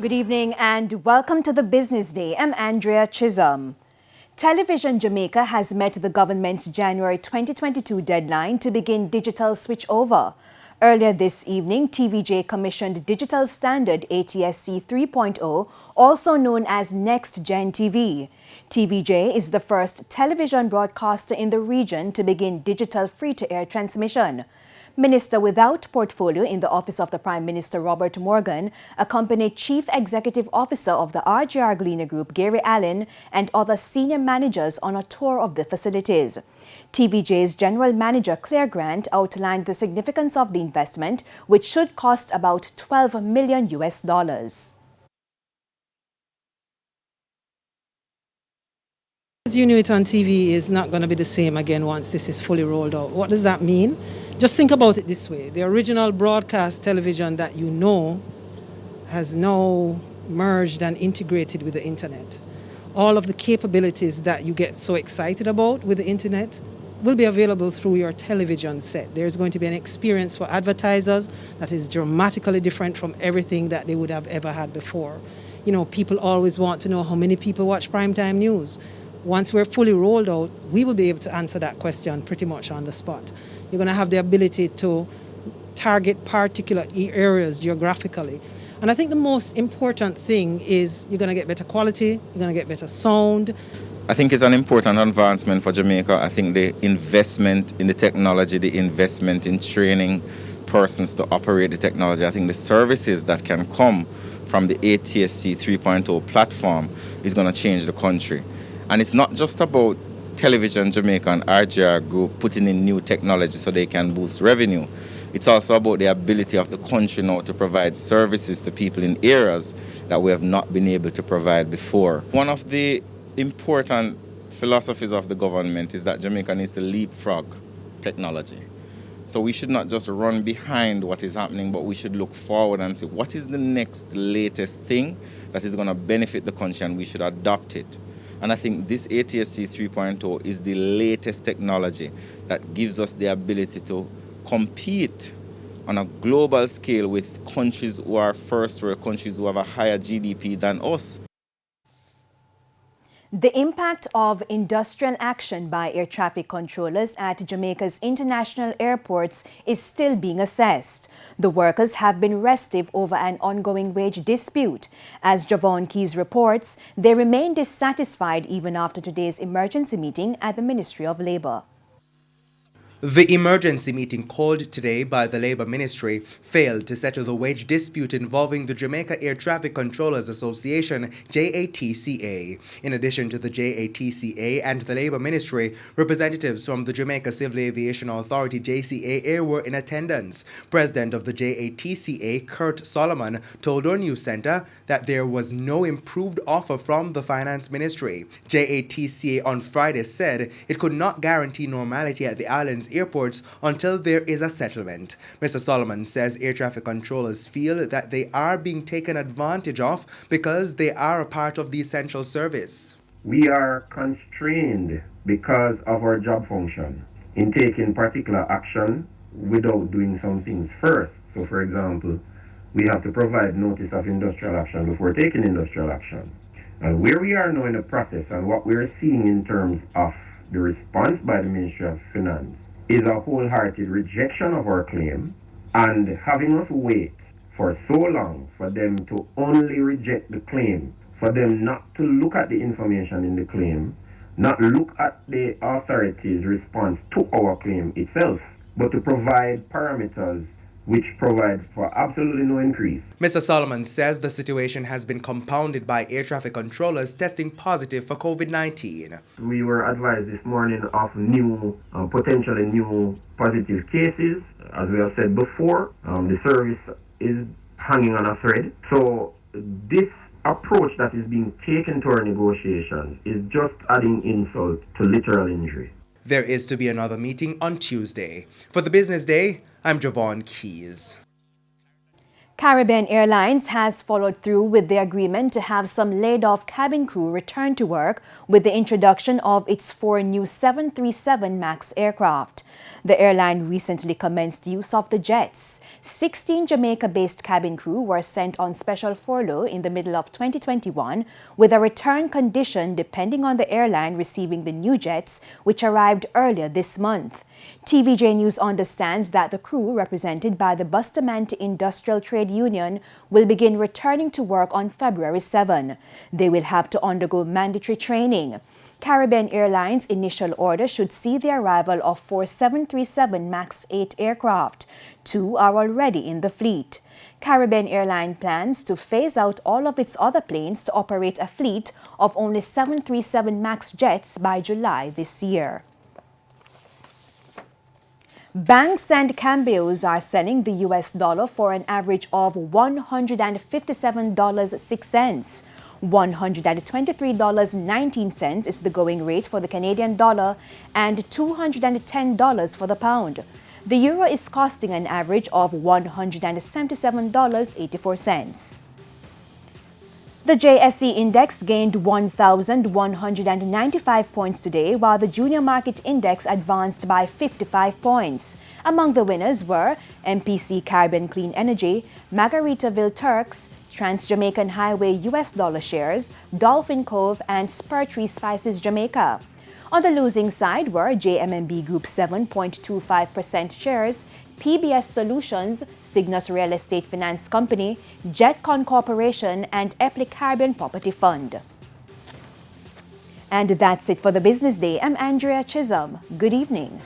Good evening and welcome to the Business Day. I'm Andrea Chisholm. Television Jamaica has met the government's January 2022 deadline to begin digital switchover. Earlier this evening, TVJ commissioned digital standard ATSC 3.0, also known as Next Gen TV. TVJ is the first television broadcaster in the region to begin digital free-to-air transmission. Minister without portfolio in the Office of the Prime Minister, Robert Morgan, accompanied Chief Executive Officer of the RGR Gleaner Group, Gary Allen, and other senior managers on a tour of the facilities. TVJ's General Manager, Claire Grant, outlined the significance of the investment, which should cost about $12 million. As you knew it on TV is not going to be the same again once this is fully rolled out. What does that mean? Just think about it this way. The original broadcast television that you know has now merged and integrated with the internet. All of the capabilities that you get so excited about with the internet will be available through your television set. There's going to be an experience for advertisers that is dramatically different from everything that they would have ever had before. You know, people always want to know how many people watch primetime news. Once we're fully rolled out, we will be able to answer that question pretty much on the spot. You're going to have the ability to target particular areas geographically. And I think the most important thing is you're going to get better quality, you're going to get better sound. I think it's an important advancement for Jamaica. I think the investment in the technology, the investment in training persons to operate the technology, I think the services that can come from the ATSC 3.0 platform is going to change the country. And it's not just about Television Jamaica and RGR Group putting in new technology so they can boost revenue. It's also about the ability of the country now to provide services to people in areas that we have not been able to provide before. One of the important philosophies of the government is that Jamaica needs to leapfrog technology. So we should not just run behind what is happening, but we should look forward and say, what is the next latest thing that is going to benefit the country, and we should adopt it. And I think this ATSC 3.0 is the latest technology that gives us the ability to compete on a global scale with countries who are first world, countries who have a higher GDP than us. The impact of industrial action by air traffic controllers at Jamaica's international airports is still being assessed. The workers have been restive over an ongoing wage dispute. As Javon Keys reports, they remain dissatisfied even after today's emergency meeting at the Ministry of Labour. The emergency meeting called today by the Labour Ministry failed to settle the wage dispute involving the Jamaica Air Traffic Controllers Association, JATCA. In addition to the JATCA and the Labour Ministry, representatives from the Jamaica Civil Aviation Authority, JCAA, were in attendance. President of the JATCA, Kurt Solomon, told our news centre that there was no improved offer from the Finance Ministry. JATCA on Friday said it could not guarantee normality at the island's airports until there is a settlement. Mr. Solomon says air traffic controllers feel that they are being taken advantage of because they are a part of the essential service. We are constrained because of our job function in taking particular action without doing some things first. So, for example, we have to provide notice of industrial action before taking industrial action. And where we are now in the process and what we're seeing in terms of the response by the Ministry of Finance is a wholehearted rejection of our claim, and having us wait for so long for them to only reject the claim, for them not to look at the information in the claim, not look at the authorities' response to our claim itself, but to provide parameters which provide for absolutely no increase. Mr. Solomon says the situation has been compounded by air traffic controllers testing positive for COVID-19. We were advised this morning of potentially new positive cases. As we have said before, the service is hanging on a thread. So this approach that is being taken to our negotiations is just adding insult to literal injury. There is to be another meeting on Tuesday. For the Business Day, I'm Javon Keys. Caribbean Airlines has followed through with the agreement to have some laid-off cabin crew return to work with the introduction of its 4 new 737 MAX aircraft. The airline recently commenced use of the jets. 16 Jamaica-based cabin crew were sent on special furlough in the middle of 2021 with a return condition depending on the airline receiving the new jets, which arrived earlier this month. TVJ News understands that the crew, represented by the Bustamante Industrial Trade Union, will begin returning to work on February 7. They will have to undergo mandatory training. Caribbean Airlines' initial order should see the arrival of 4 737 MAX 8 aircraft. 2 are already in the fleet. Caribbean Airlines plans to phase out all of its other planes to operate a fleet of only 737 MAX jets by July this year. Banks and cambios are selling the US dollar for an average of $157.06. $123.19 is the going rate for the Canadian dollar and $210 for the pound. The euro is costing an average of $177.84. The JSE index gained 1,195 points today, while the junior market index advanced by 55 points. Among the winners were MPC Caribbean Clean Energy, Margaritaville Turks, Trans-Jamaican Highway US dollar shares, Dolphin Cove, and Spurtree Spices Jamaica. On the losing side were JMMB Group 7.25% shares, PBS Solutions, Cygnus Real Estate Finance Company, Jetcon Corporation, and Eplic Caribbean Property Fund. And that's it for the Business Day. I'm Andrea Chisholm. Good evening.